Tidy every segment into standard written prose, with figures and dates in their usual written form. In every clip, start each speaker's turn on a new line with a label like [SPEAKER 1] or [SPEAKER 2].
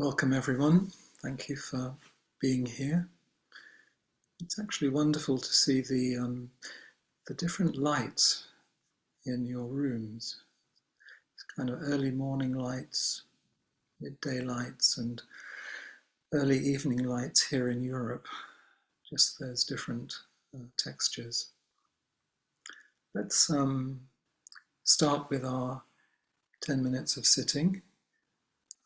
[SPEAKER 1] Welcome everyone. Thank you for being here. It's actually wonderful to see the different lights in your rooms. It's kind of early morning lights, midday lights, and early evening lights here in Europe. Just those different textures. Let's start with our 10 minutes of sitting,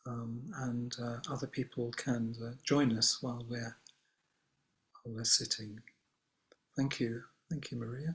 [SPEAKER 1] and other people can join us while we're sitting. Thank you, Maria.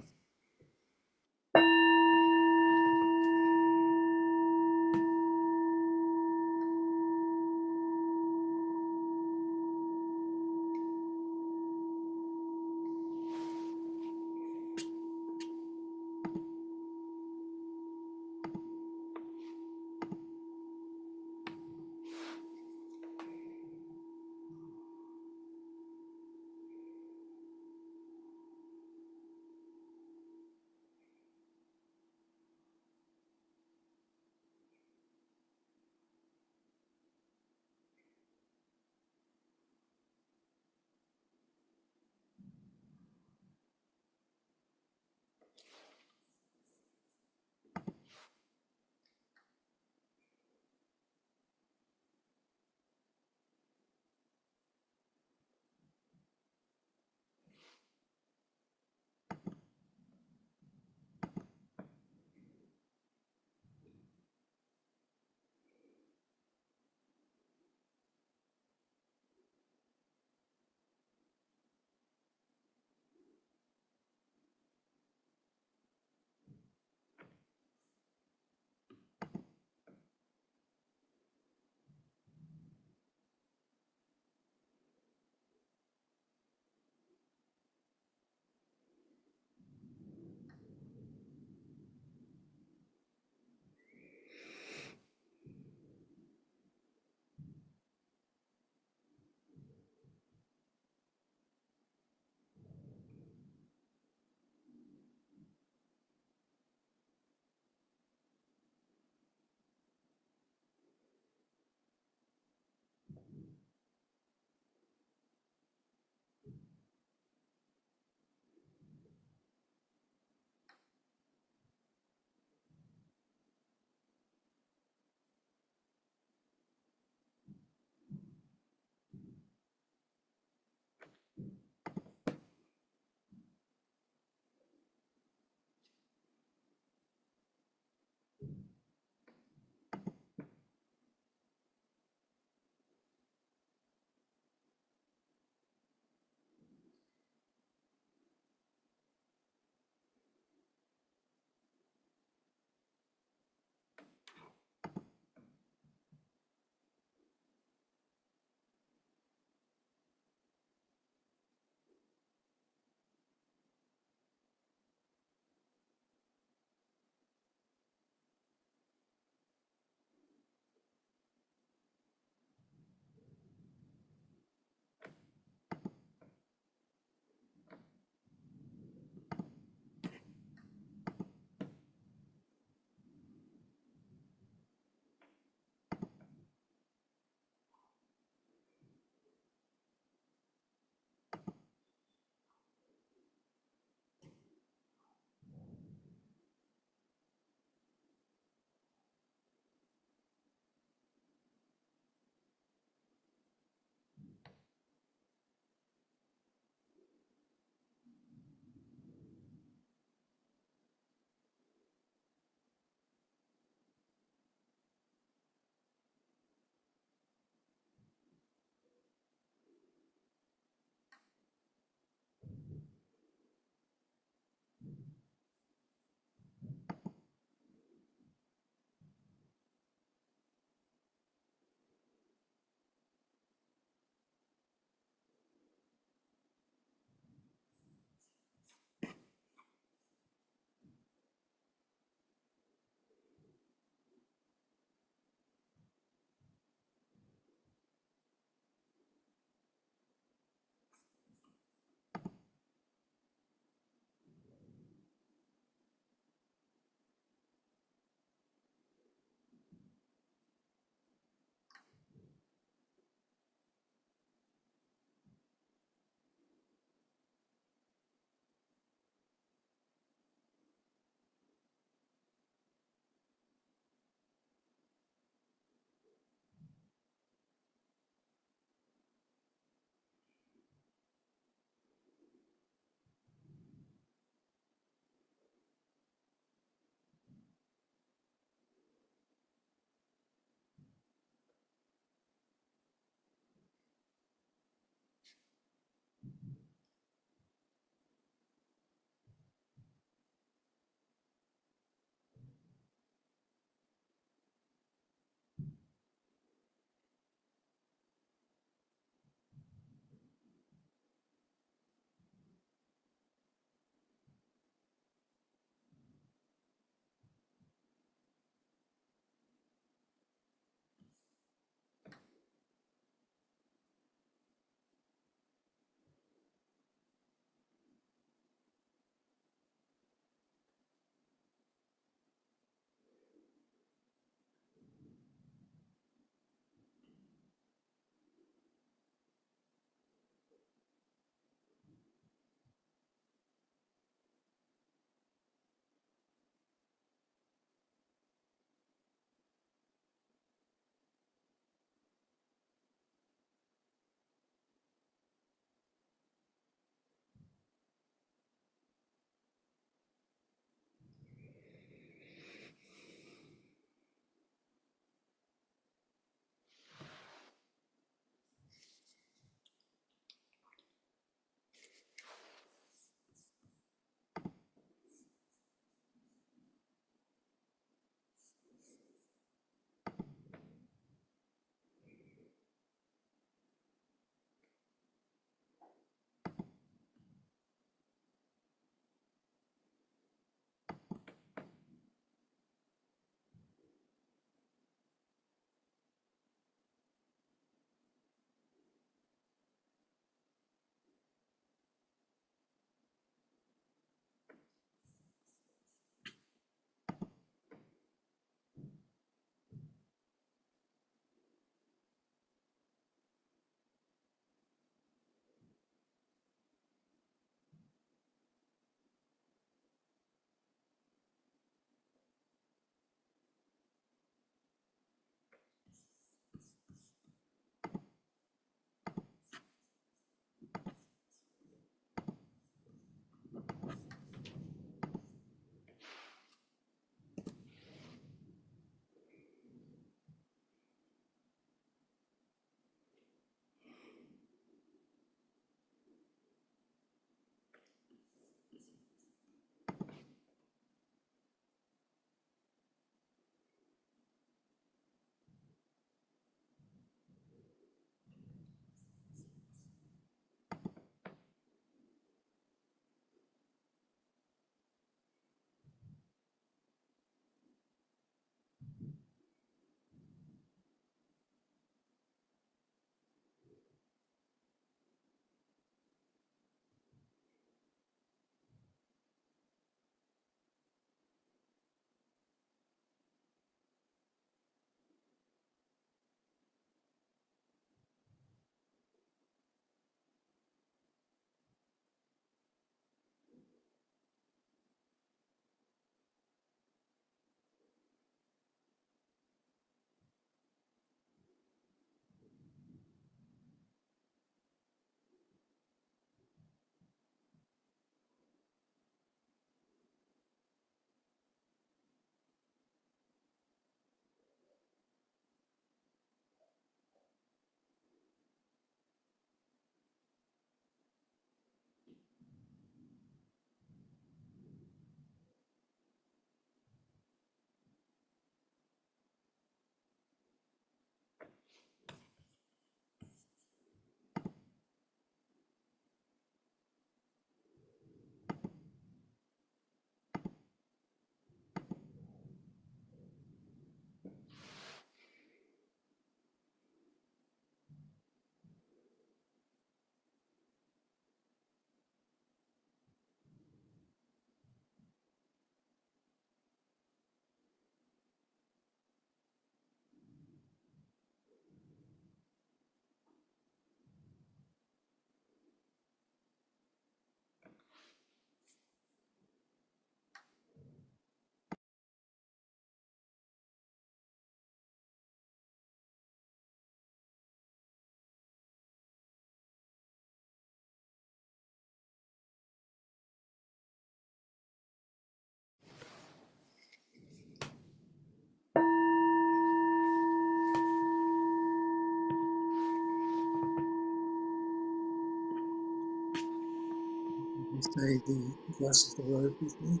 [SPEAKER 1] You say the verse of the robe with me.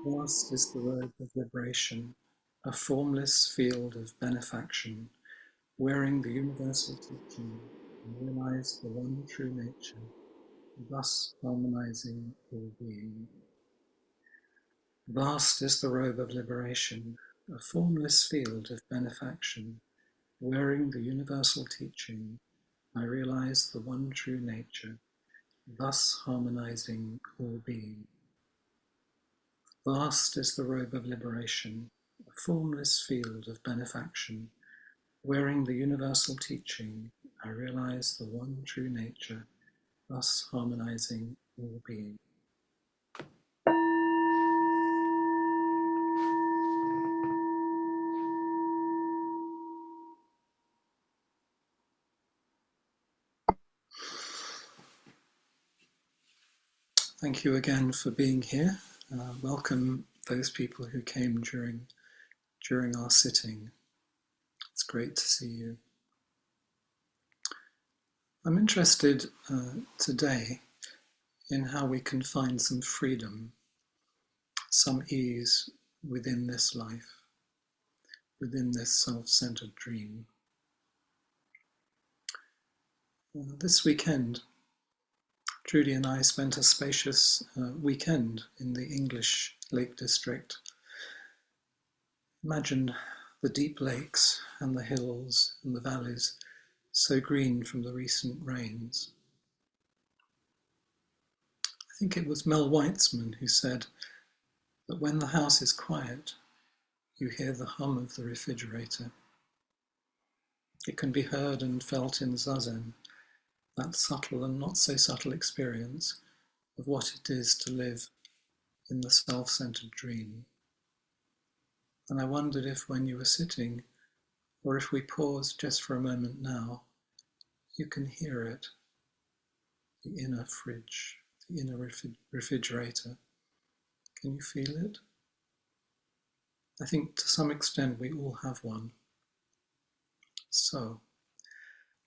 [SPEAKER 1] Vast is the robe of liberation, a formless field of benefaction, wearing the universal teaching, and realize the one true nature, thus harmonizing all being. Vast is the robe of liberation, a formless field of benefaction, wearing the universal teaching, I realize the one true nature, thus harmonizing all being. Vast is the robe of liberation, a formless field of benefaction, wearing the universal teaching, I realize the one true nature, thus harmonizing all being. Thank you again for being here. Welcome those people who came during our sitting. It's great to see you. I'm interested today in how we can find some freedom, some ease within this life, within this self-centered dream. This weekend, Trudy and I spent a spacious weekend in the English Lake District. Imagine the deep lakes and the hills and the valleys, so green from the recent rains. I think it was Mel Weitzman who said that when the house is quiet, you hear the hum of the refrigerator. It can be heard and felt in Zazen, that subtle and not so subtle experience of what it is to live in the self-centered dream. And I wondered if when you were sitting, or if we pause just for a moment now, you can hear it, the inner fridge, the inner refrigerator. Can you feel it? I think to some extent we all have one. So,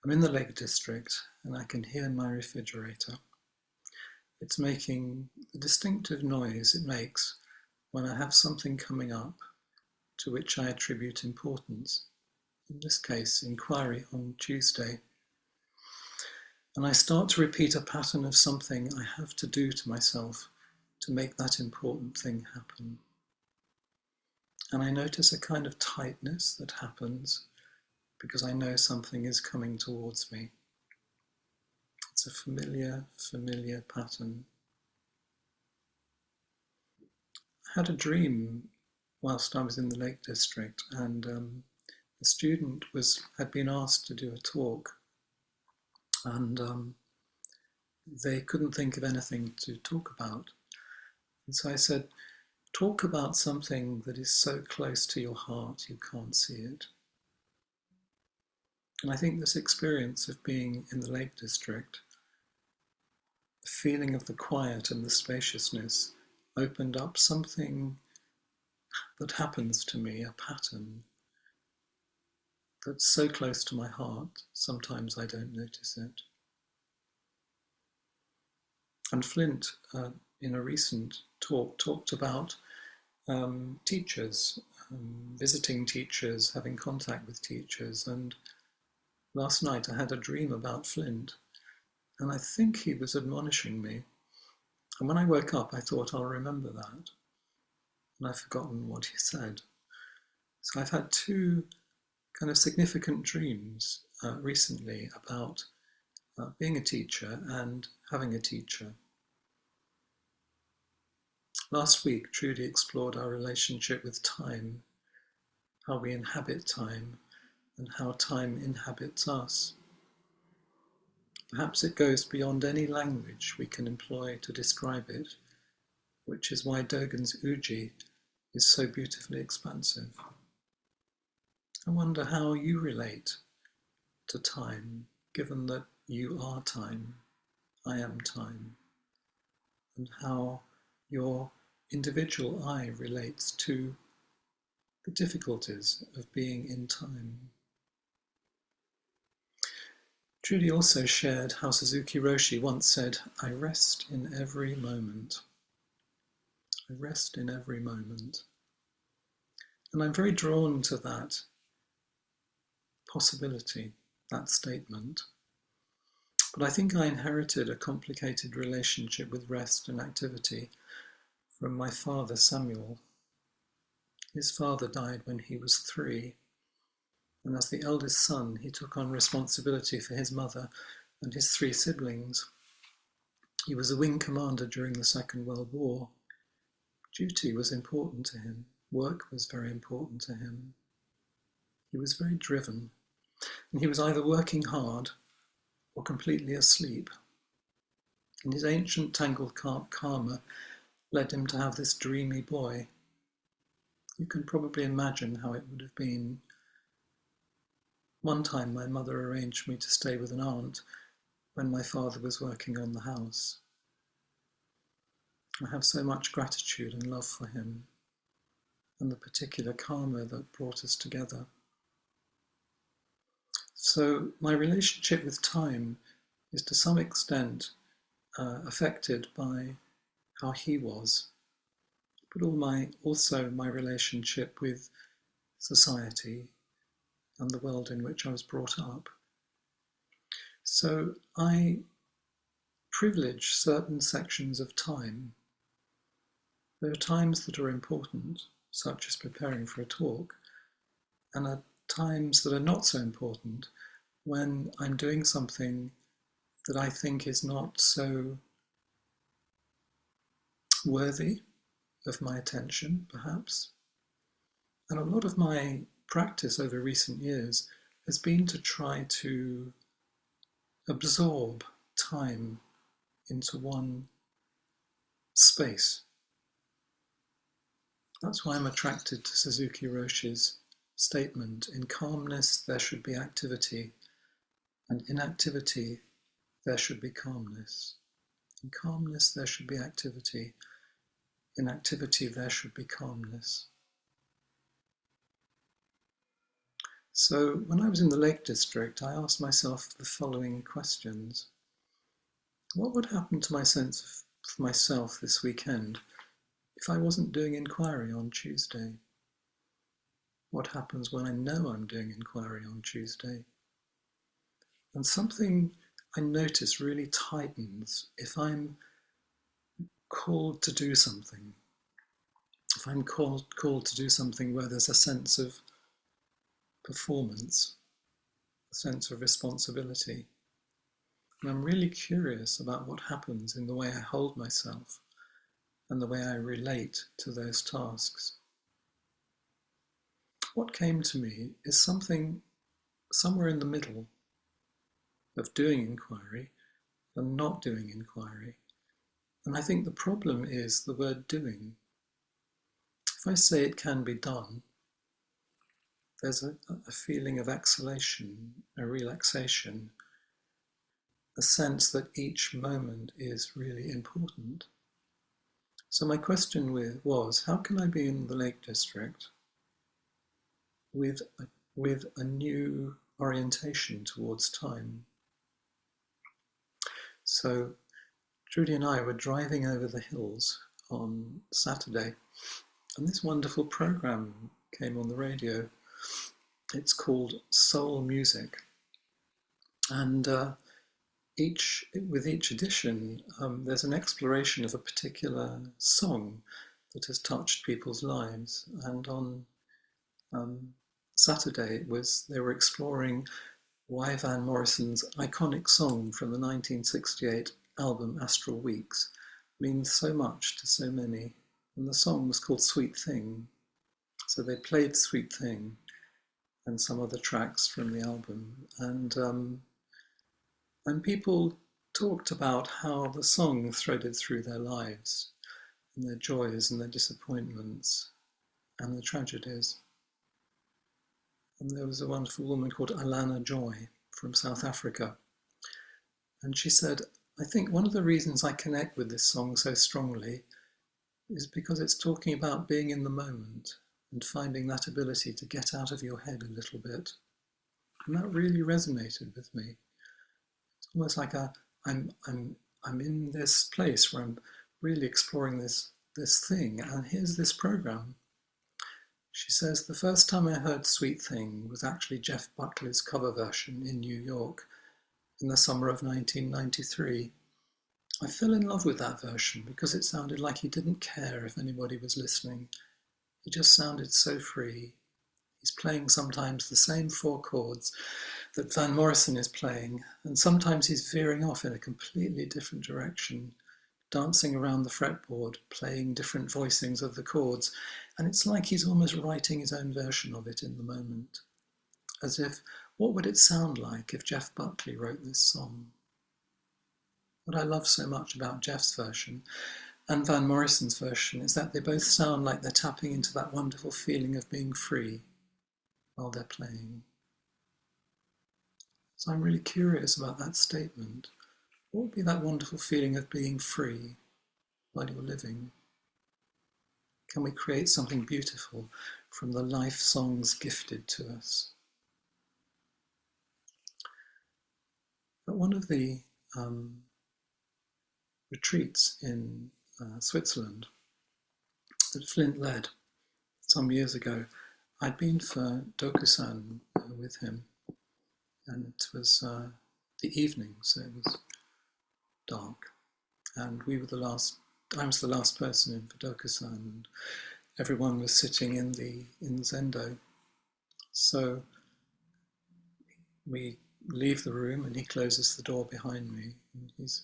[SPEAKER 1] I'm in the Lake District and I can hear my refrigerator. It's making the distinctive noise it makes when I have something coming up to which I attribute importance. In this case, inquiry on Tuesday. And I start to repeat a pattern of something I have to do to myself to make that important thing happen. And I notice a kind of tightness that happens because I know something is coming towards me. It's a familiar pattern. I had a dream whilst I was in the Lake District, and a student had been asked to do a talk, and they couldn't think of anything to talk about. And so I said, talk about something that is so close to your heart you can't see it. And I think this experience of being in the Lake District, the feeling of the quiet and the spaciousness, opened up something that happens to me, a pattern that's so close to my heart, sometimes I don't notice it. And Flint, in a recent talk, talked about teachers, visiting teachers, having contact with teachers. And last night I had a dream about Flint, and I think he was admonishing me. And when I woke up, I thought, I'll remember that. And I've forgotten what he said. So I've had two kind of significant dreams recently about being a teacher and having a teacher. Last week, Trudy explored our relationship with time, how we inhabit time, and how time inhabits us. Perhaps it goes beyond any language we can employ to describe it, which is why Dogen's Uji is so beautifully expansive. I wonder how you relate to time, given that you are time, I am time, and how your individual I relates to the difficulties of being in time. Judy also shared how Suzuki Roshi once said, "I rest in every moment. I rest in every moment." And I'm very drawn to that possibility, that statement. But I think I inherited a complicated relationship with rest and activity from my father, Samuel. His father died when he was 3, and as the eldest son, he took on responsibility for his mother and his 3 siblings. He was a wing commander during the Second World War. Duty was important to him. Work was very important to him. He was very driven, and he was either working hard or completely asleep. And his ancient tangled karma led him to have this dreamy boy. You can probably imagine how it would have been. One time my mother arranged me to stay with an aunt when my father was working on the house. I have so much gratitude and love for him and the particular karma that brought us together. So my relationship with time is to some extent affected by how he was, but also my relationship with society and the world in which I was brought up. So I privilege certain sections of time. There are times that are important, such as preparing for a talk, and are times that are not so important when I'm doing something that I think is not so worthy of my attention, perhaps. And a lot of my practice over recent years has been to try to absorb time into one space. That's why I'm attracted to Suzuki Roshi's statement, "In calmness there should be activity, and in activity there should be calmness. In calmness there should be activity, in activity there should be calmness." So when I was in the Lake District, I asked myself the following questions. What would happen to my sense of myself this weekend if I wasn't doing inquiry on Tuesday? What happens when I know I'm doing inquiry on Tuesday? And something I notice really tightens if I'm called to do something. If I'm called to do something where there's a sense of performance, a sense of responsibility. And I'm really curious about what happens in the way I hold myself and the way I relate to those tasks. What came to me is something somewhere in the middle of doing inquiry and not doing inquiry. And I think the problem is the word doing. If I say it can be done, there's a feeling of exhalation, a relaxation, a sense that each moment is really important. So my question was, how can I be in the Lake District with a new orientation towards time? So Judy and I were driving over the hills on Saturday, and this wonderful program came on the radio. It's called Soul Music, and with each edition, there's an exploration of a particular song that has touched people's lives. And on Saturday, they were exploring why Van Morrison's iconic song from the 1968 album Astral Weeks means so much to so many. And the song was called Sweet Thing. So they played Sweet Thing and some other tracks from the album. And people talked about how the song threaded through their lives and their joys and their disappointments and the tragedies. And there was a wonderful woman called Alana Joy from South Africa. And she said, I think one of the reasons I connect with this song so strongly is because it's talking about being in the moment and finding that ability to get out of your head a little bit. And that really resonated with me. almost like I'm in this place where I'm really exploring this thing, and here's this program. She says, the first time I heard Sweet Thing was actually Jeff Buckley's cover version in New York in the summer of 1993. I fell in love with that version because it sounded like he didn't care if anybody was listening. He just sounded so free. He's playing sometimes the same four chords that Van Morrison is playing, and sometimes he's veering off in a completely different direction, dancing around the fretboard, playing different voicings of the chords, and it's like he's almost writing his own version of it in the moment. As if, what would it sound like if Jeff Buckley wrote this song? What I love so much about Jeff's version and Van Morrison's version is that they both sound like they're tapping into that wonderful feeling of being free while they're playing. So I'm really curious about that statement. What would be that wonderful feeling of being free while you're living? Can we create something beautiful from the life songs gifted to us? At one of the retreats in Switzerland that Flint led some years ago, I'd been for Dokusan with him, and it was the evening, so it was dark, and I was the last person in for Dokusan, and everyone was sitting in Zendo. So we leave the room and he closes the door behind me, and he's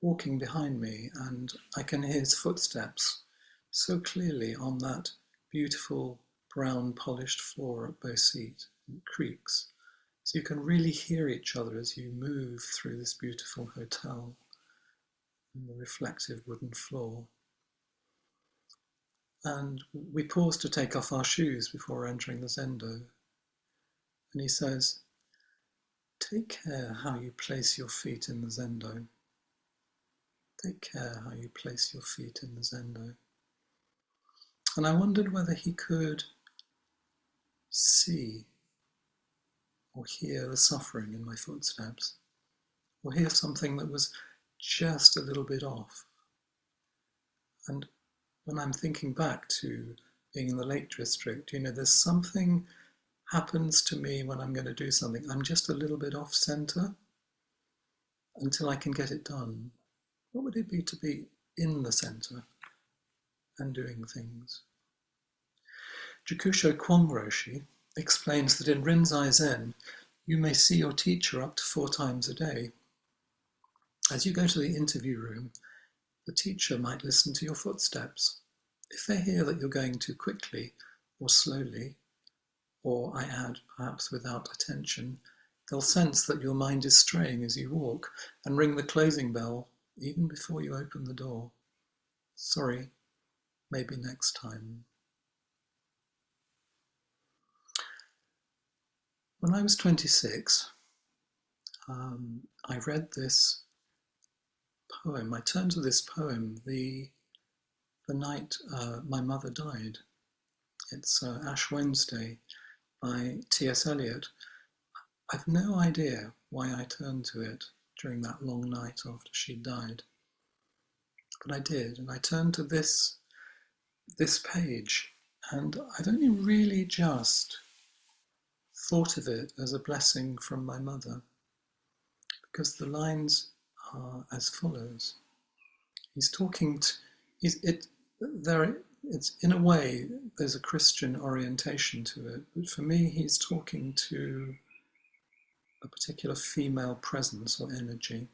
[SPEAKER 1] walking behind me, and I can hear his footsteps so clearly on that beautiful brown polished floor at Beau Seat. It creaks. So you can really hear each other as you move through this beautiful hotel and the reflective wooden floor. And we pause to take off our shoes before entering the Zendo. And he says, take care how you place your feet in the Zendo. Take care how you place your feet in the Zendo. And I wondered whether he could see or hear the suffering in my footsteps, or hear something that was just a little bit off. And when I'm thinking back to being in the Lake District, there's something happens to me when I'm going to do something. I'm just a little bit off center until I can get it done. What would it be to be in the center and doing things? Jikusho Kwong Roshi explains that in Rinzai Zen, you may see your teacher up to 4 times a day. As you go to the interview room, the teacher might listen to your footsteps. If they hear that you're going too quickly or slowly, or I add, perhaps without attention, they'll sense that your mind is straying as you walk and ring the closing bell even before you open the door. Sorry, maybe next time. When I was 26, I read this poem. I turned to this poem the night my mother died. It's Ash Wednesday by T.S. Eliot. I've no idea why I turned to it during that long night after she died, but I did, and I turned to this page, and I've only really just thought of it as a blessing from my mother, because the lines are as follows. He's talking to, it's in a way, there's a Christian orientation to it, but for me, he's talking to a particular female presence or energy. He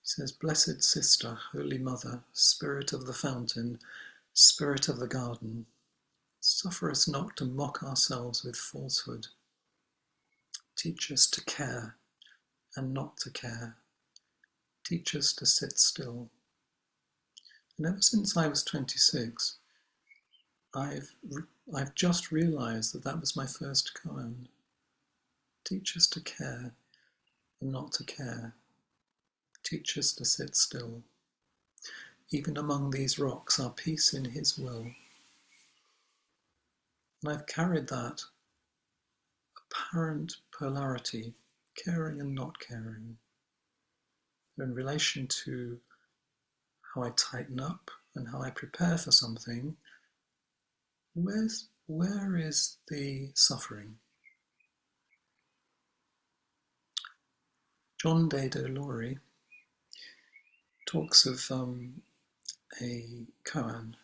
[SPEAKER 1] says, Blessed Sister, Holy Mother, Spirit of the Fountain, Spirit of the Garden, suffer us not to mock ourselves with falsehood. Teach us to care and not to care. Teach us to sit still. And ever since I was 26, I've just realized that was my first koan. Teach us to care and not to care. Teach us to sit still. Even among these rocks are peace in his will. And I've carried that apparent polarity caring and not caring. In relation to how I tighten up and how I prepare for something, where is the suffering? John Dado Laurie talks of a koan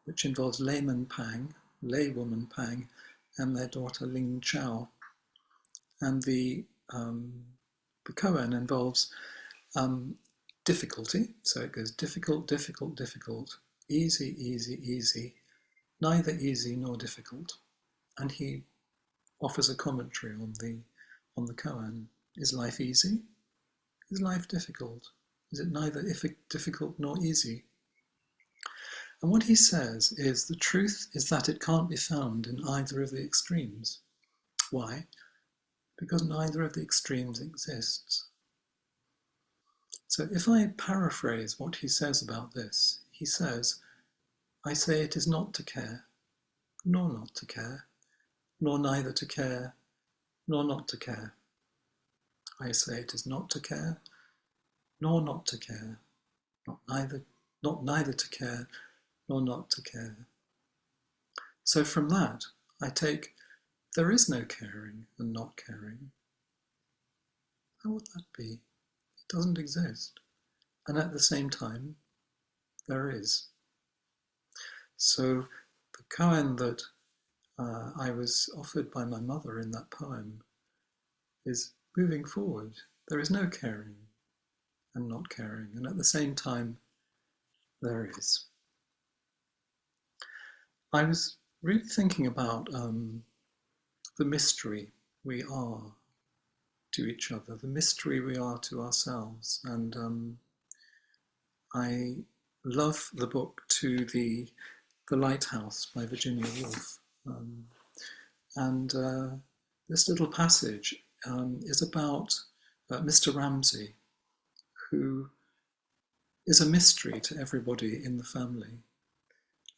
[SPEAKER 1] which involves laywoman Pang, and their daughter Ling Chao. And the koan involves difficulty, so it goes difficult, difficult, difficult, easy, easy, easy, neither easy nor difficult. And he offers a commentary on the koan. Is life easy? Is life difficult? Is it neither difficult nor easy? And what he says is the truth is that it can't be found in either of the extremes. Why? Because neither of the extremes exists. So if I paraphrase what he says about this, he says, I say it is not to care, nor not to care, nor neither to care, nor not to care. I say it is not to care, nor not to care, not neither to care, nor not to care. So from that, I take there is no caring and not caring. How would that be? It doesn't exist. And at the same time, there is. So the koan that I was offered by my mother in that poem is moving forward. There is no caring and not caring, and at the same time, there is. I was really thinking about the mystery we are to each other, the mystery we are to ourselves, and I love the book To the Lighthouse by Virginia Woolf. And this little passage is about Mr. Ramsay, who is a mystery to everybody in the family.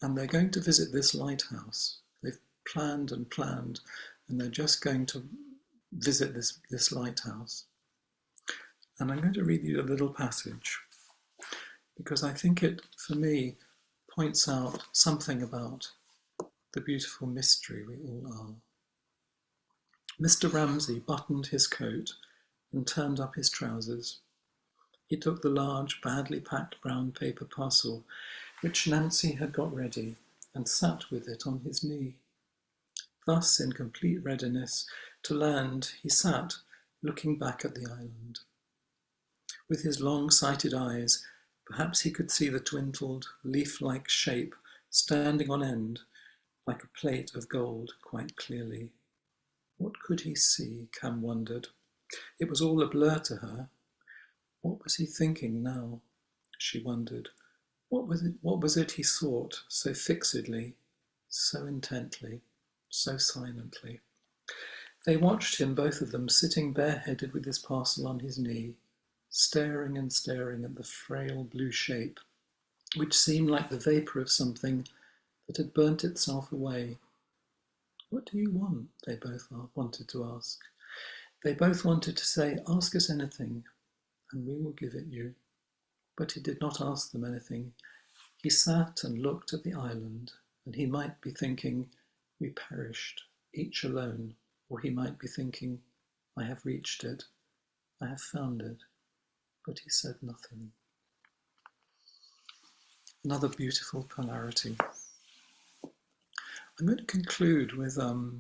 [SPEAKER 1] And they're going to visit this lighthouse. They've planned and planned, and they're just going to visit this lighthouse. And I'm going to read you a little passage, because I think it, for me, points out something about the beautiful mystery we all are. Mr. Ramsay buttoned his coat and turned up his trousers. He took the large, badly packed brown paper parcel which Nancy had got ready and sat with it on his knee. Thus, in complete readiness to land, he sat, looking back at the island. With his long-sighted eyes, perhaps he could see the dwindled, leaf-like shape standing on end, like a plate of gold, quite clearly. What could he see, Cam wondered. It was all a blur to her. What was he thinking now? She wondered. What was it he sought so fixedly, so intently, so silently? They watched him, both of them, sitting bareheaded with his parcel on his knee, staring and staring at the frail blue shape, which seemed like the vapour of something that had burnt itself away. What do you want? They both wanted to ask. They both wanted to say, ask us anything, and we will give it you. But he did not ask them anything. He sat and looked at the island, and he might be thinking, we perished, each alone, or he might be thinking, I have reached it, I have found it, but he said nothing. Another beautiful polarity. I'm going to conclude with a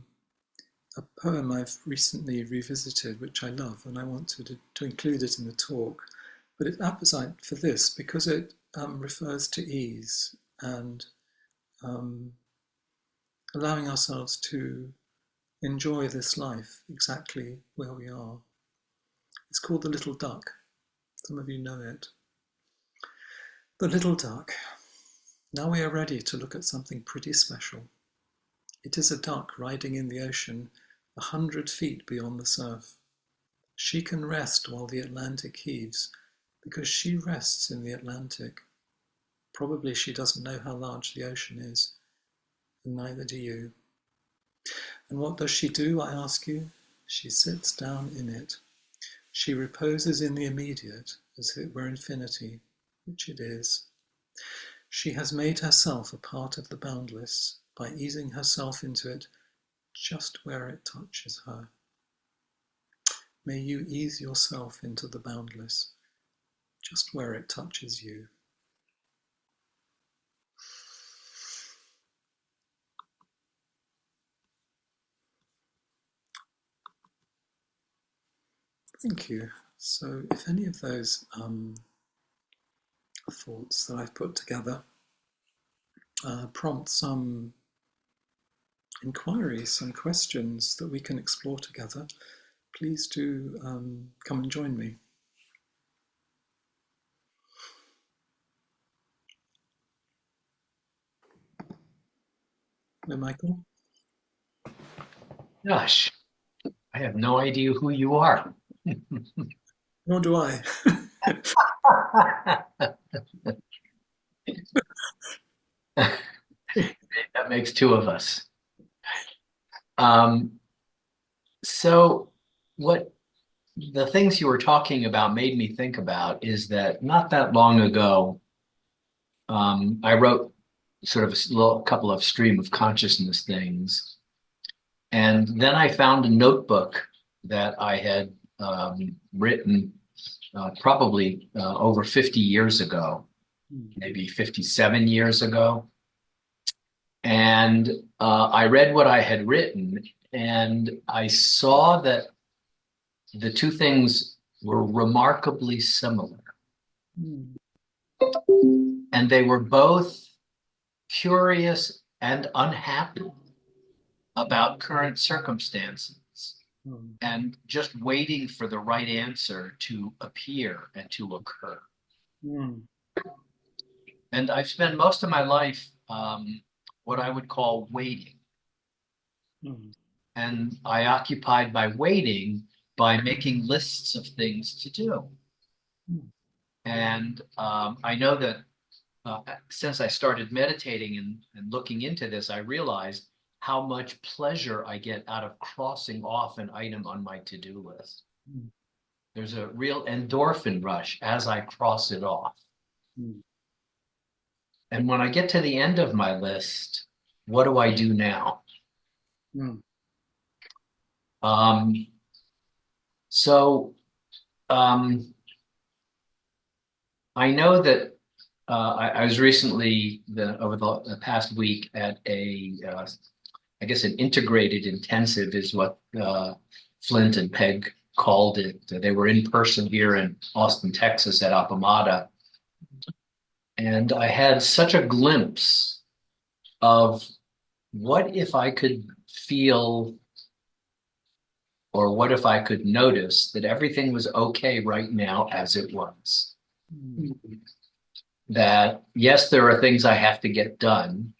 [SPEAKER 1] poem I've recently revisited, which I love, and I want to include it in the talk. But it's apposite for this because it refers to ease and allowing ourselves to enjoy this life exactly where we are. It's called The Little Duck. Some of you know it. The Little Duck. Now we are ready to look at something pretty special. It is a duck riding in the ocean 100 feet beyond the surf. She can rest while the Atlantic heaves because she rests in the Atlantic. Probably she doesn't know how large the ocean is, and neither do you. And what does she do, I ask you? She sits down in it. She reposes in the immediate, as if it were infinity, which it is. She has made herself a part of the boundless by easing herself into it just where it touches her. May you ease yourself into the boundless, just where it touches you. Thank you. So if any of those thoughts that I've put together prompt some inquiries, some questions that we can explore together, please do come and join me. Hello, Michael.
[SPEAKER 2] Gosh, I have no idea who you are.
[SPEAKER 1] Nor do I.
[SPEAKER 2] That makes two of us. Um, so what the things you were talking about made me think about is that not that long ago, I wrote sort of a little couple of stream of consciousness things. And then I found a notebook that I had written probably over 50 years ago, maybe 57 years ago. And I read what I had written, and I saw that the two things were remarkably similar.
[SPEAKER 1] Mm.
[SPEAKER 2] And they were both curious and unhappy about current circumstances
[SPEAKER 1] Mm.
[SPEAKER 2] and just waiting for the right answer to appear and to occur.
[SPEAKER 1] Mm.
[SPEAKER 2] And I've spent most of my life what I would call waiting.
[SPEAKER 1] Mm.
[SPEAKER 2] And I occupied my waiting by making lists of things to do.
[SPEAKER 1] Mm.
[SPEAKER 2] And I know that since I started meditating and looking into this, I realized how much pleasure I get out of crossing off an item on my to-do list.
[SPEAKER 1] Mm.
[SPEAKER 2] There's a real endorphin rush as I cross it off.
[SPEAKER 1] Mm.
[SPEAKER 2] And when I get to the end of my list, what do I do now?
[SPEAKER 1] Mm.
[SPEAKER 2] Um, so I know that I was recently over the past week at I guess an integrated intensive is what Flint and Peg called it. They were in person here in Austin, Texas at Apamada. And I had such a glimpse of what if I could feel or what if I could notice that everything was okay right now as it was.
[SPEAKER 1] Mm.
[SPEAKER 2] That yes, there are things I have to get done,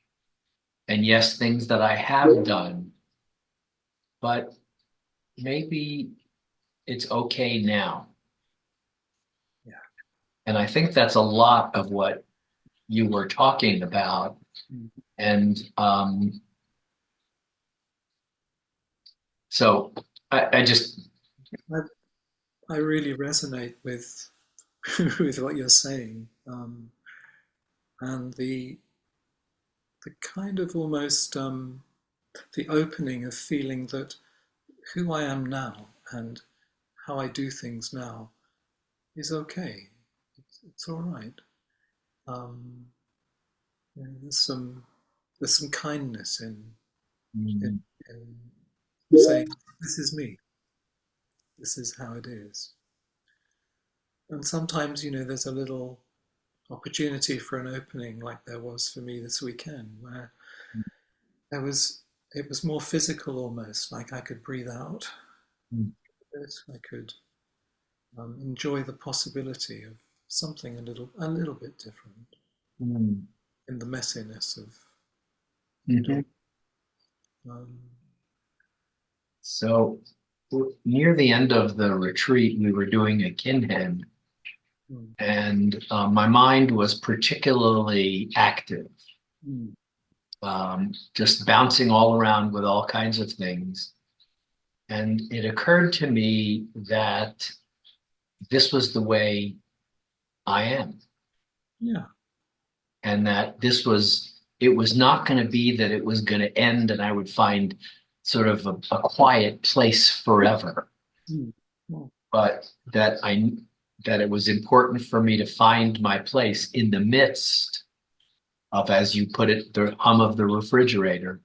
[SPEAKER 2] and yes, things that I have done, but maybe it's okay now.
[SPEAKER 1] Yeah.
[SPEAKER 2] And I think that's a lot of what you were talking about.
[SPEAKER 1] Mm.
[SPEAKER 2] And so I just,
[SPEAKER 1] I, I really resonate with with what you're saying, and the kind of almost the opening of feeling that who I am now and how I do things now is okay. It's all right. Um, you know, there's some kindness in,
[SPEAKER 2] mm,
[SPEAKER 1] in saying this is me. This is how it is. And sometimes, you know, there's a little opportunity for an opening, like there was for me this weekend, where there was it was more physical almost, like I could breathe out
[SPEAKER 2] mm,
[SPEAKER 1] a bit. I could enjoy the possibility of something a little bit different
[SPEAKER 2] mm,
[SPEAKER 1] in the messiness of it all.
[SPEAKER 2] mhm.
[SPEAKER 1] Um,
[SPEAKER 2] So near the end of the retreat, we were doing a kinhen,
[SPEAKER 1] mm.
[SPEAKER 2] and my mind was particularly active,
[SPEAKER 1] Mm.
[SPEAKER 2] just bouncing all around with all kinds of things. And it occurred to me that this was the way I am,
[SPEAKER 1] Yeah.
[SPEAKER 2] and that it was not going to be that it was going to end and I would find sort of a quiet place forever,
[SPEAKER 1] Mm. Well,
[SPEAKER 2] but that it was important for me to find my place in the midst of, as you put it, the hum of the refrigerator.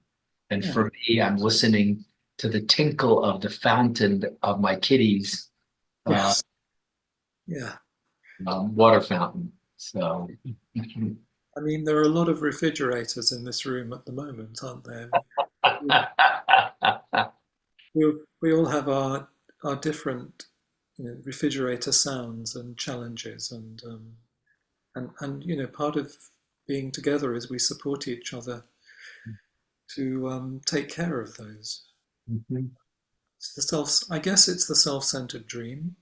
[SPEAKER 2] And
[SPEAKER 1] yeah.
[SPEAKER 2] for me, I'm listening to the tinkle of the fountain of my kitty's uh,
[SPEAKER 1] Yes. Yeah.
[SPEAKER 2] water fountain. So,
[SPEAKER 1] I mean, there are a lot of refrigerators in this room at the moment, aren't there? We, we all have our different, refrigerator sounds and challenges, and part of being together is we support each other to take care of those. It's the self. I guess it's the self-centered dream.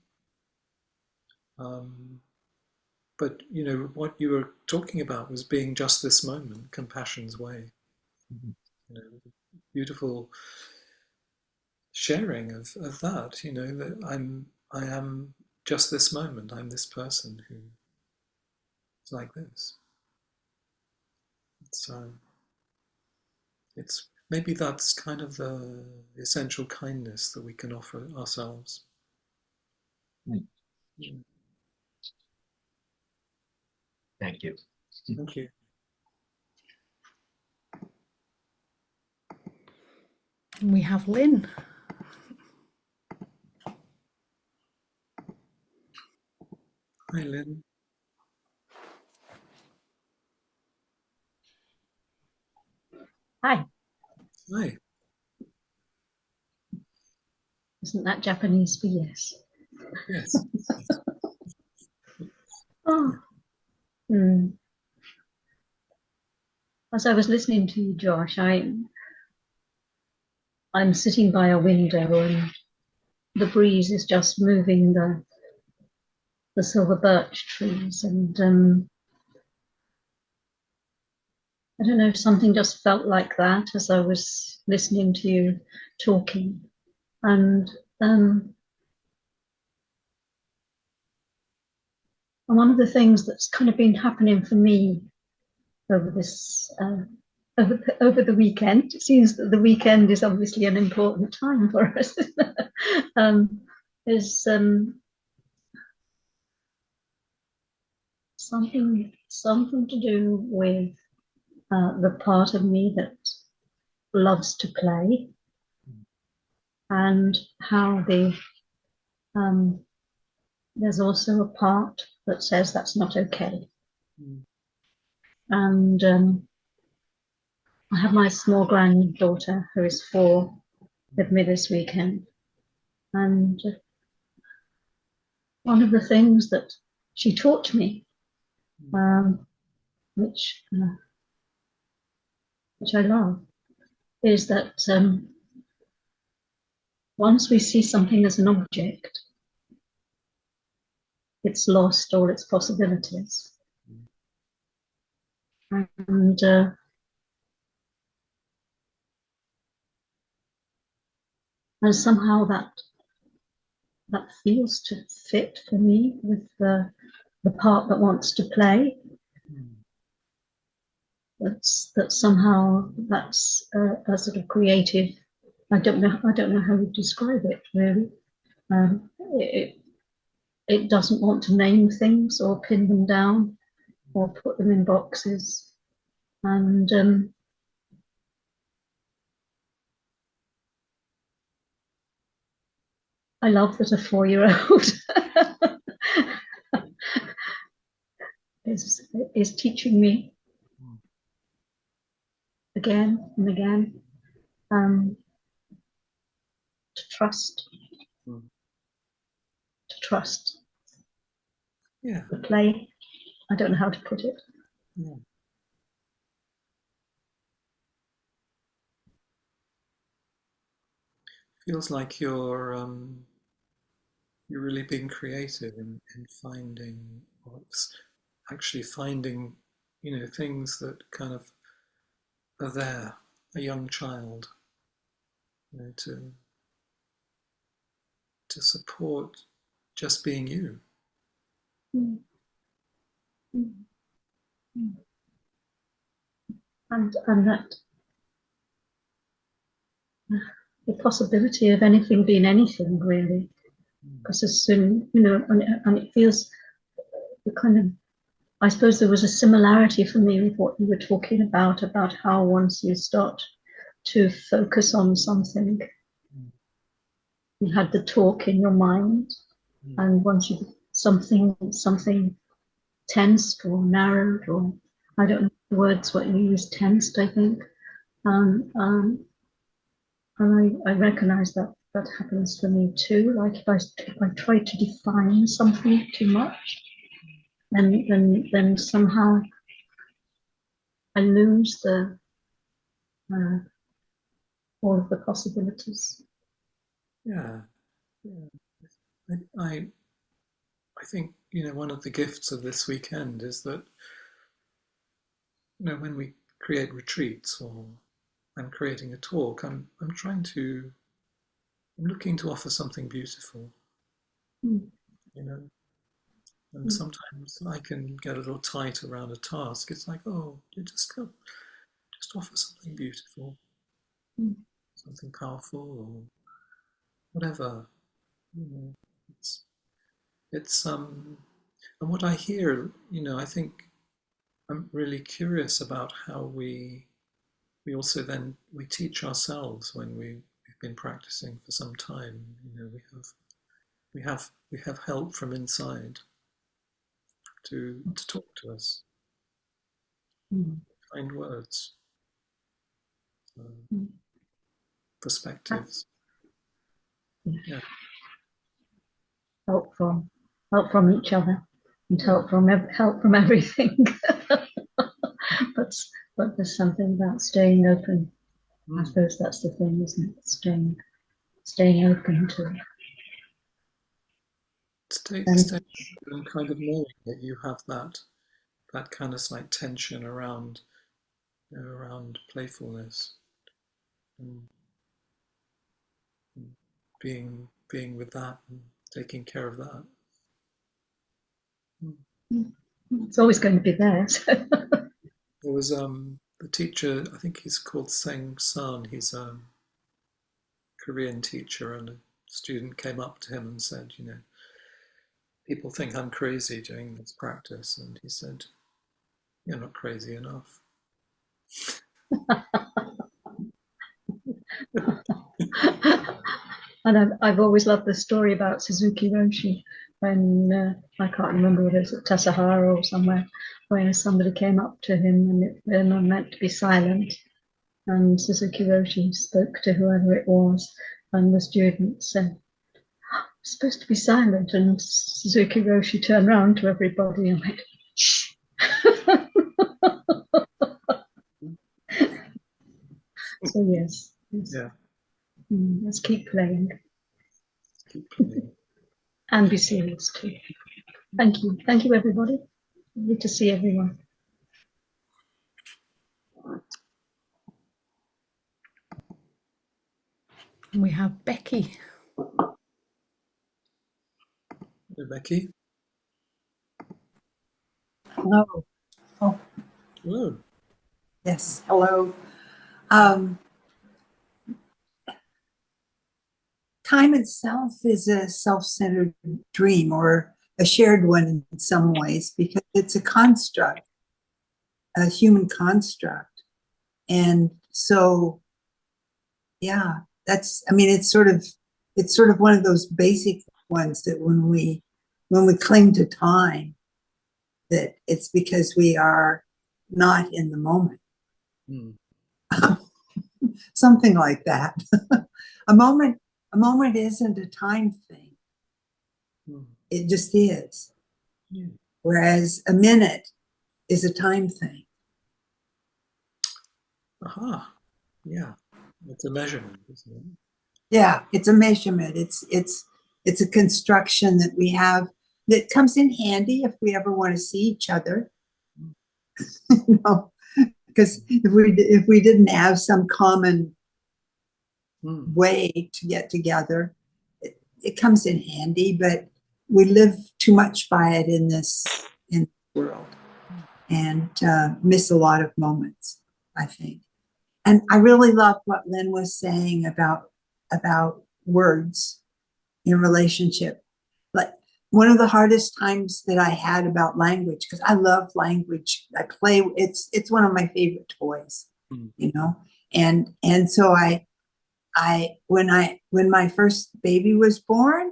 [SPEAKER 1] Um, but what you were talking about was being just this moment, compassion's way. Beautiful sharing of that. That I am just this moment. I'm this person who is like this. So it's maybe that's kind of the essential kindness that we can offer ourselves. Mm.
[SPEAKER 2] Thank you.
[SPEAKER 1] Thank you.
[SPEAKER 3] We have Lynn.
[SPEAKER 1] Hi, Lynn.
[SPEAKER 4] Hi,
[SPEAKER 1] Hi.
[SPEAKER 4] isn't that Japanese for yes?
[SPEAKER 1] Yes.
[SPEAKER 4] Oh, hmm. As I was listening to you, Josh, I'm sitting by a window and the breeze is just moving the silver birch trees, and I don't know, something just felt like that as I was listening to you talking, and one of the things that's kind of been happening for me over this over the weekend. It seems that the weekend is obviously an important time for us. Is something to do with the part of me that loves to play, and how there's also a part that says that's not okay.
[SPEAKER 1] Mm.
[SPEAKER 4] And I have my small granddaughter who is 4 with me this weekend, and one of the things that she taught me, um, which I love, is that once we see something as an object, it's lost all its possibilities, and somehow that feels to fit for me with the part that wants to play. That somehow that's a sort of creative. I don't know how to describe it really. It it doesn't want to name things or pin them down or put them in boxes, and I love that a 4-year-old is teaching me again and again um, to trust,
[SPEAKER 1] Mm.
[SPEAKER 4] to trust,
[SPEAKER 1] Yeah.
[SPEAKER 4] to play. I don't know how to put it.
[SPEAKER 1] Yeah. Feels like you're really being creative in finding what's actually finding, things that kind of are there. A young child, to to support just being you.
[SPEAKER 4] Mm. Mm. Mm. And that the possibility of anything being anything, really, because as soon, and it feels the kind of, I suppose there was a similarity for me with what you were talking about how once you start to focus on something, you had the talk in your mind, and once you something tensed or narrowed, or I don't know the words what you use, tensed, I think. And I recognize that that happens for me too. Like if I try to define something too much, then somehow I lose the all of the possibilities.
[SPEAKER 1] Yeah, yeah. I think one of the gifts of this weekend is that when we create retreats or I'm creating a talk, I'm looking to offer something beautiful,
[SPEAKER 4] Mm.
[SPEAKER 1] And sometimes I can get a little tight around a task. It's like, oh, you just offer something beautiful,
[SPEAKER 4] Mm.
[SPEAKER 1] something powerful, or whatever. It's and what I hear, I think I'm really curious about how we also then we teach ourselves when we've been practicing for some time. We have help from inside to talk to us,
[SPEAKER 4] Mm.
[SPEAKER 1] find words,
[SPEAKER 4] Mm.
[SPEAKER 1] perspectives. Yeah,
[SPEAKER 4] Help from each other, and help from everything. but but there's something about staying open. I suppose that's the thing, isn't it? Staying open to it.
[SPEAKER 1] stay and kind of knowing that you have that kind of like tension around around playfulness and, and being with that and taking care of that.
[SPEAKER 4] It's always going to be there.
[SPEAKER 1] There was the teacher, I think he's called Seng San. He's a Korean teacher, and a student came up to him and said, people think I'm crazy doing this practice, and he said, you're not crazy enough.
[SPEAKER 4] And I've always loved the story about Suzuki Roshi when I can't remember whether it's at Tassajara or somewhere, where somebody came up to him and they're not meant to be silent. And Suzuki Roshi spoke to whoever it was, and the student said, supposed to be silent. And Suzuki Roshi turned around to everybody and went, shh. So yes.
[SPEAKER 1] Yeah.
[SPEAKER 4] Let's keep playing.
[SPEAKER 1] Keep playing.
[SPEAKER 4] And be serious too. Thank you. Thank you, everybody. Good to see everyone.
[SPEAKER 3] And we have Becky.
[SPEAKER 1] Hey, Becky.
[SPEAKER 5] Hello. Oh,
[SPEAKER 1] Hello.
[SPEAKER 5] yes. Hello. Time itself is a self-centered dream, or a shared one in some ways, because it's a construct, a human construct. And so, yeah, it's sort of one of those basic ones that when we cling to time, that it's because we are not in the moment. Something like that. A moment isn't a time thing. It just is. Whereas a minute is a time thing.
[SPEAKER 1] Aha. Yeah. It's a measurement, isn't it?
[SPEAKER 5] Yeah, it's a measurement. It's a construction that we have that comes in handy if we ever want to see each other. Because if we didn't have some common way to get together, it comes in handy, but we live too much by it in this world, and miss a lot of moments, I think. And I really love what Lynn was saying about words in relationship. Like, one of the hardest times that I had about language, because I love language. I play, it's one of my favorite toys, you know. And so when my first baby was born,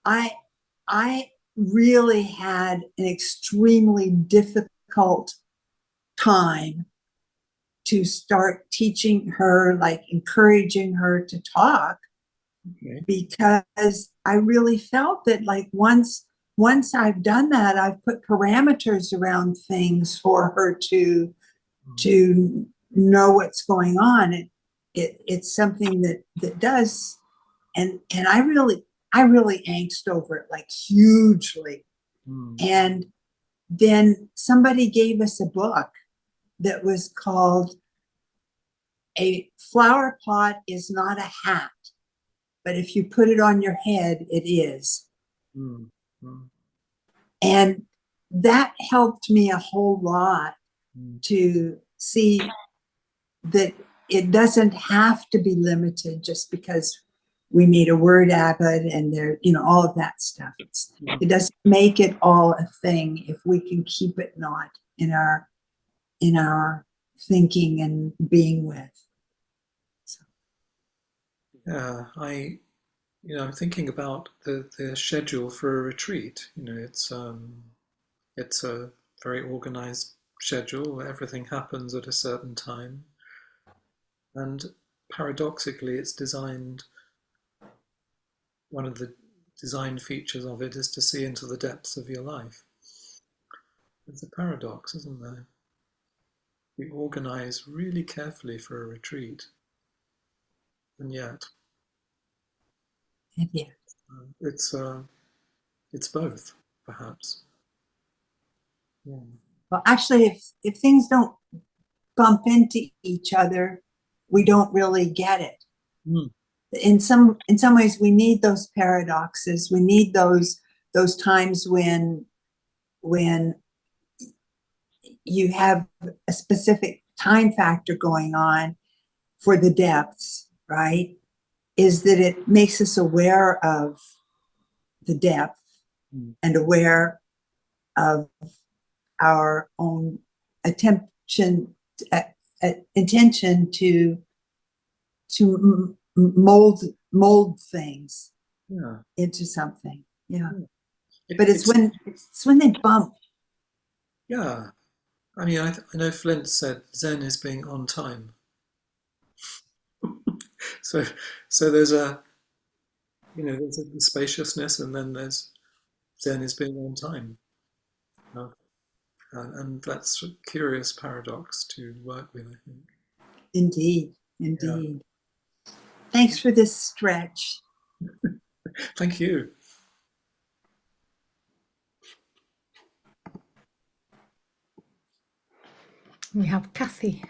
[SPEAKER 5] I really had an extremely difficult time to start teaching her, like encouraging her to talk, because I really felt that, like, once I've done that, I've put parameters around things for her to know what's going on. It's something that does, and I really angst over it, like, hugely. And then somebody gave us a book that was called "A Flower Pot is Not a Hat, but if you put it on your head, it is." And that helped me a whole lot to see that it doesn't have to be limited just because we made a word habit and there, all of that stuff. It doesn't make it all a thing if we can keep it not in our thinking and being with. So.
[SPEAKER 1] Yeah, I'm thinking about the schedule for a retreat. It's a very organized schedule. Everything happens at a certain time, and paradoxically, it's designed. One of the design features of it is to see into the depths of your life. There's a paradox, isn't there? We organize really carefully for a retreat, and yet it's both, perhaps. Yeah.
[SPEAKER 5] Well, actually, if things don't bump into each other, we don't really get it. In some ways, we need those paradoxes. We need those times when you have a specific time factor going on for the depths, right? Is that it makes us aware of the depth and aware of our own intention to mold things into something. But it's when they bump.
[SPEAKER 1] Yeah. I mean, I know Flint said Zen is being on time. So there's there's a spaciousness, and then there's Zen is being on time. And that's a curious paradox to work with, I think.
[SPEAKER 5] Indeed. Yeah. Thanks for this stretch.
[SPEAKER 1] Thank you.
[SPEAKER 3] We have Kathy.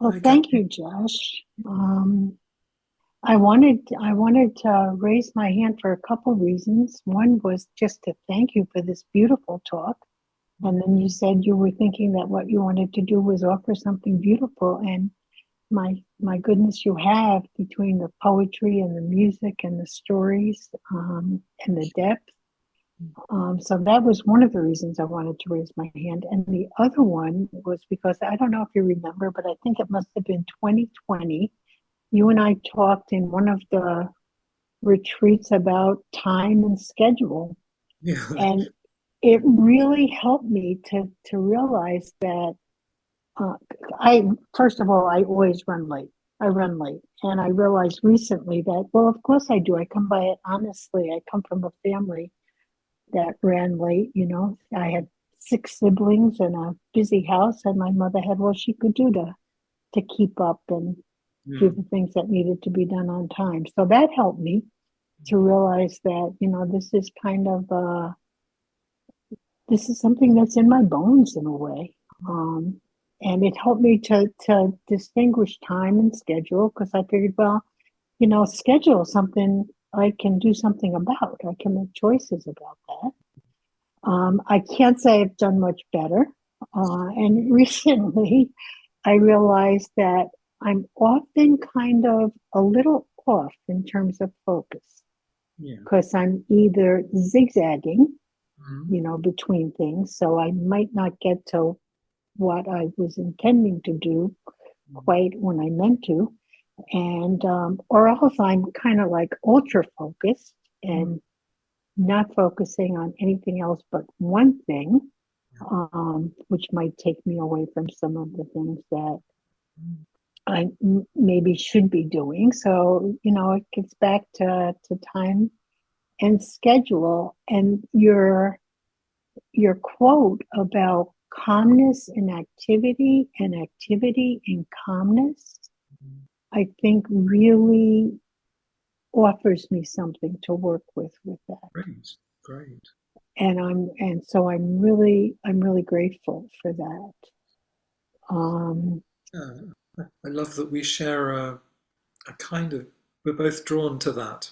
[SPEAKER 6] Well, thank you, Josh. I wanted to raise my hand for a couple reasons. One was just to thank you for this beautiful talk. And then you said you were thinking that what you wanted to do was offer something beautiful. And my goodness, you have, between the poetry and the music and the stories and the depth. So that was one of the reasons I wanted to raise my hand. And the other one was because, I don't know if you remember, but I think it must have been 2020. You and I talked in one of the retreats about time and schedule.
[SPEAKER 1] Yeah.
[SPEAKER 6] And it really helped me to realize that first of all, I always run late. I run late. And I realized recently that, well, of course I do. I come by it honestly. I come from a family that ran late. I had 6 siblings and a busy house, and my mother had what she could do to keep up and do the things that needed to be done on time. So that helped me to realize that, this is kind of, this is something that's in my bones in a way. And it helped me to distinguish time and schedule because I figured, well, schedule is something I can do something about. I can make choices about that. I can't say I've done much better. And recently I realized that I'm often kind of a little off in terms of focus
[SPEAKER 1] Yeah.
[SPEAKER 6] because I'm either zigzagging,
[SPEAKER 1] Mhm.
[SPEAKER 6] between things. So I might not get to what I was intending to do quite when I meant to. And, or else I'm kind of like ultra focused and not focusing on anything else but one thing, which might take me away from some of the things that I maybe should be doing. So, it gets back to time and schedule. And your quote about calmness and activity and calmness, I think really offers me something to work with that.
[SPEAKER 1] Great, great.
[SPEAKER 6] And so I'm really grateful for that.
[SPEAKER 1] I love that we share a kind of, we're both drawn to that.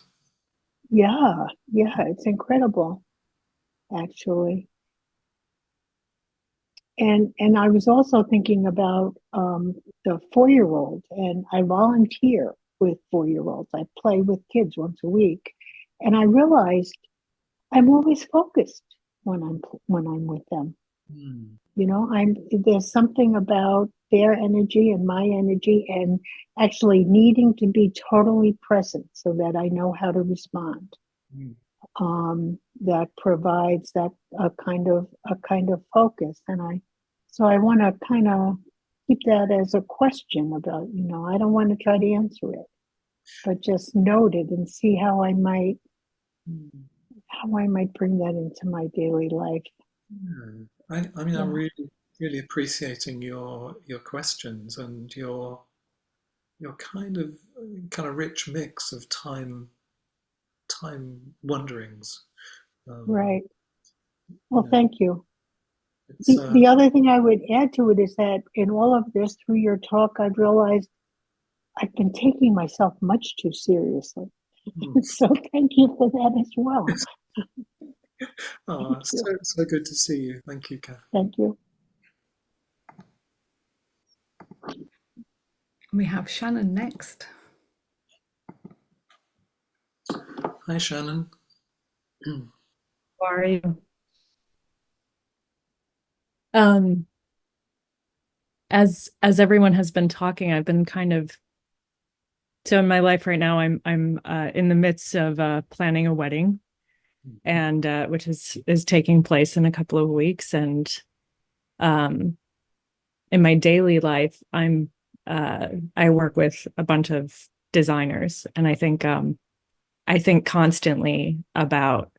[SPEAKER 6] Yeah, it's incredible, actually. And I was also thinking about the 4-year-old, and I volunteer with 4-year-olds. I play with kids once a week, and I realized I'm always focused when I'm with them.
[SPEAKER 1] Mm.
[SPEAKER 6] There's something about their energy and my energy, and actually needing to be totally present so that I know how to respond.
[SPEAKER 1] Mm.
[SPEAKER 6] That provides that a kind of focus, so I want to kind of keep that as a question about, I don't want to try to answer it, but just note it and see
[SPEAKER 1] Mm.
[SPEAKER 6] how I might bring that into my daily life.
[SPEAKER 1] Yeah. I mean, I'm
[SPEAKER 6] Yeah.
[SPEAKER 1] really, really appreciating your questions and your kind of rich mix of time wanderings. Um,
[SPEAKER 6] Right.
[SPEAKER 1] you
[SPEAKER 6] Well,
[SPEAKER 1] know,
[SPEAKER 6] thank you.
[SPEAKER 1] it's
[SPEAKER 6] The other thing I would add to it is that in all of this, through your talk, I've realized I've been taking myself much too seriously.
[SPEAKER 1] mm.
[SPEAKER 6] So thank you for that as well.
[SPEAKER 1] Oh,
[SPEAKER 6] Thank you.
[SPEAKER 1] so good to see you. Thank you, Kath.
[SPEAKER 6] Thank you.
[SPEAKER 3] We have Shannon next.
[SPEAKER 1] Hi, Shannon.
[SPEAKER 7] How are you? Um, as everyone has been talking, I've been kind of so in my life right now, I'm in the midst of planning a wedding, and which is taking place in a couple of weeks. And um, in my daily life, I work with a bunch of designers, and I think constantly about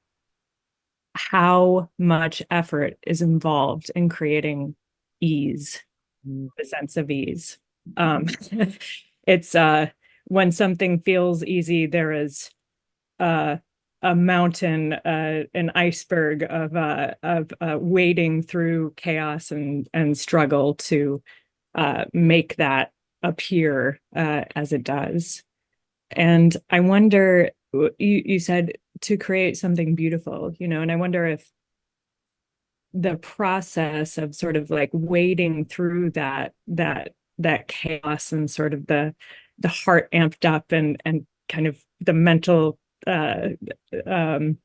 [SPEAKER 7] how much effort is involved in creating ease,
[SPEAKER 1] Mm.
[SPEAKER 7] the sense of ease. Um, it's when something feels easy, there is uh, a mountain, an iceberg of wading through chaos and struggle to make that appear as it does. And I wonder, you said to create something beautiful, and I wonder if the process of sort of like wading through that chaos and sort of the heart amped up and kind of the mental uh um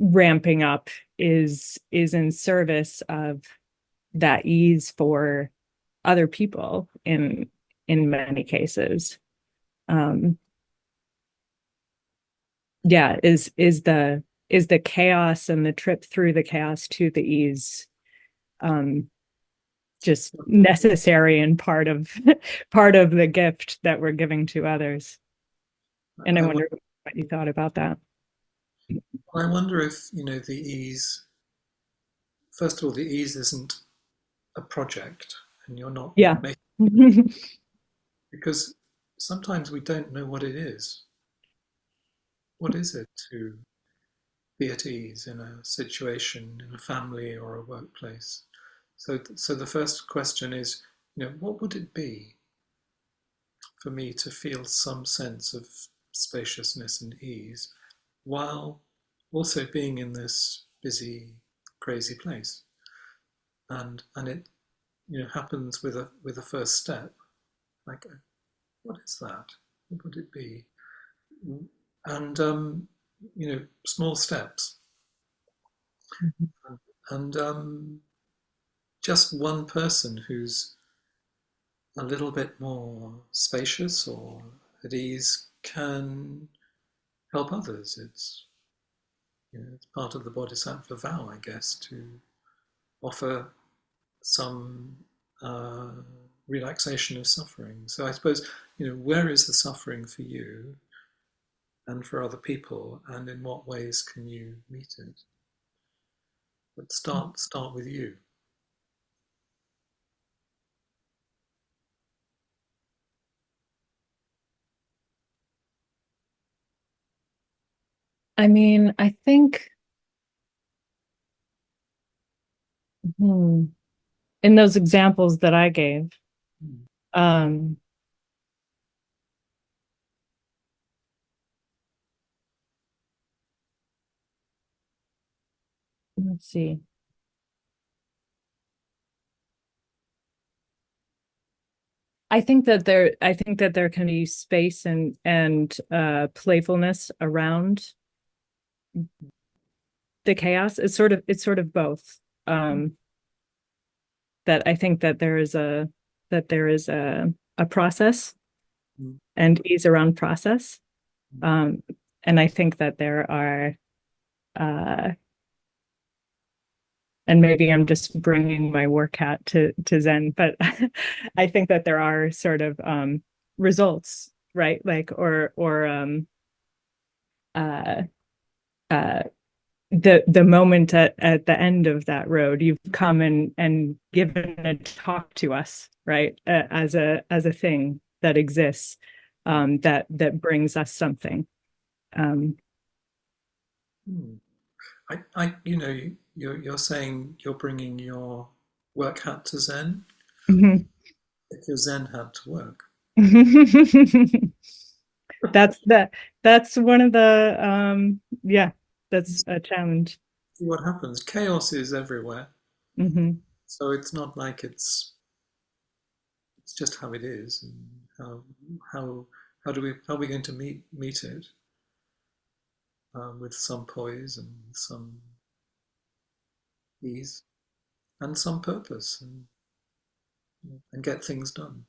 [SPEAKER 7] ramping up is in service of that ease for other people in many cases. um yeah, is the chaos and the trip through the chaos to the ease um just necessary and part of part of the gift that we're giving to others. And I
[SPEAKER 1] I,
[SPEAKER 7] wonder what you thought about that.
[SPEAKER 1] I wonder if, the ease, first of all, the ease isn't a project and you're not
[SPEAKER 7] Yeah.
[SPEAKER 1] making, because sometimes we don't know what it is. What is it to be at ease in a situation, in a family or a workplace? So the first question is, what would it be for me to feel some sense of spaciousness and ease while also being in this busy, crazy place? And it happens with a first step. Like, what is that? What would it be? And small steps. And just one person who's a little bit more spacious or at ease can help others. It's part of the Bodhisattva vow, I guess, to offer some uh, relaxation of suffering. So I suppose, where is the suffering for you and for other people, and in what ways can you meet it? But start with you.
[SPEAKER 7] I mean, I think in those examples that I gave, um, let's see. I think that there can be space and playfulness around the chaos. It's sort of both. That I think that there is a process and ease around process. And I think that there are and maybe I'm just bringing my work hat to Zen, but I think that there are sort of results, right? Like or uh uh the moment at the end of that road, you've come and given a talk to us, right? As a thing that exists, that brings us something.
[SPEAKER 1] You're saying you're bringing your work hat to Zen.
[SPEAKER 7] Mhm.
[SPEAKER 1] If your Zen hat to work.
[SPEAKER 7] That's one of the yeah, that's a challenge.
[SPEAKER 1] See what happens. Chaos is everywhere, so it's not like it's just how it is, and how how are we going to meet it with some poise and some ease and some purpose and get things done.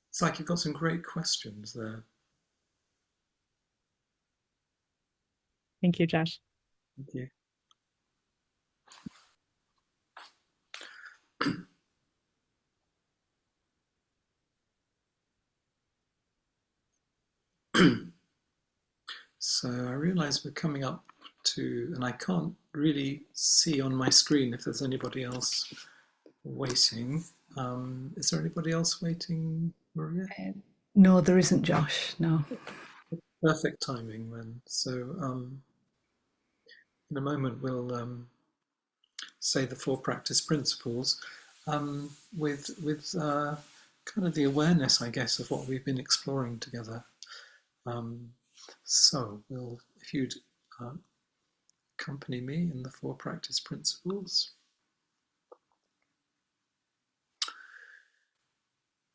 [SPEAKER 1] It's like you've got some great questions there.
[SPEAKER 7] Thank you, Josh.
[SPEAKER 1] Thank you. So I realize we're coming up to, and I can't really see on my screen if there's anybody else waiting. Is there anybody else waiting, Maria?
[SPEAKER 3] No, there isn't, Josh. No.
[SPEAKER 1] Perfect timing then. So in a moment we'll say the 4 practice principles with kind of the awareness, I guess, of what we've been exploring together. So if you'd accompany me in the 4 practice principles.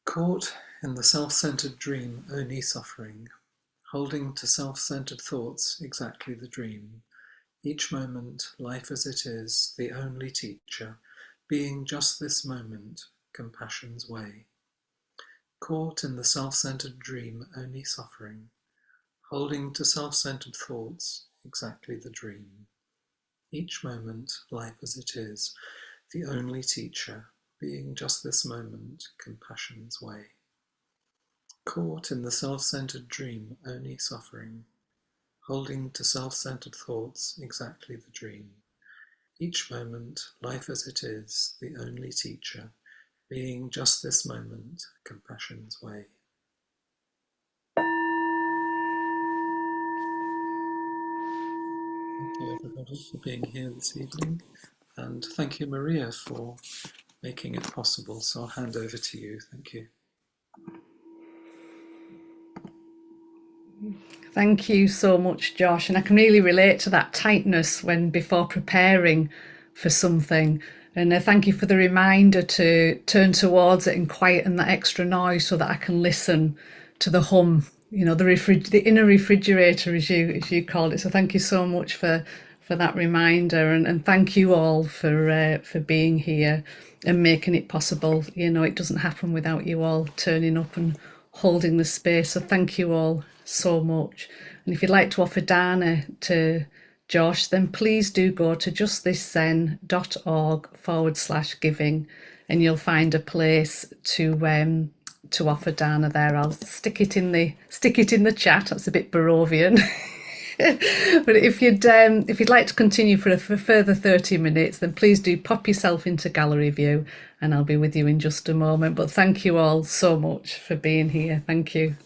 [SPEAKER 1] Caught in the self-centered dream, only suffering, holding to self-centered thoughts exactly the dream. Each moment, life as it is, the only teacher, being just this moment, compassion's way. Caught in the self-centered dream, only suffering, holding to self-centered thoughts exactly the dream. Each moment, life as it is, the only teacher, being just this moment, compassion's way. Caught in the self-centered dream, only suffering, holding to self-centered thoughts exactly the dream. Each moment, life as it is, the only teacher, being just this moment, compassion's way. Thank you everybody for being here this evening. And thank you, Maria, for making it possible. So I'll hand over to you. Thank you.
[SPEAKER 3] Thank you so much, Josh. And I can really relate to that tightness when before preparing for something. And thank you for the reminder to turn towards it and quieten that extra noise so that I can listen to the hum, the inner refrigerator, as you called it. So thank you so much for that reminder, and thank you all for being here and making it possible. It doesn't happen without you all turning up and holding the space. So thank you all so much. And if you'd like to offer dana to Josh, then please do go to justthiszen.org/giving, and you'll find a place to offer dana there. I'll stick it in the chat. That's a bit Barovian. But if you'd like to continue for a further 30 minutes, then please do pop yourself into gallery view, and I'll be with you in just a moment. But thank you all so much for being here. Thank you.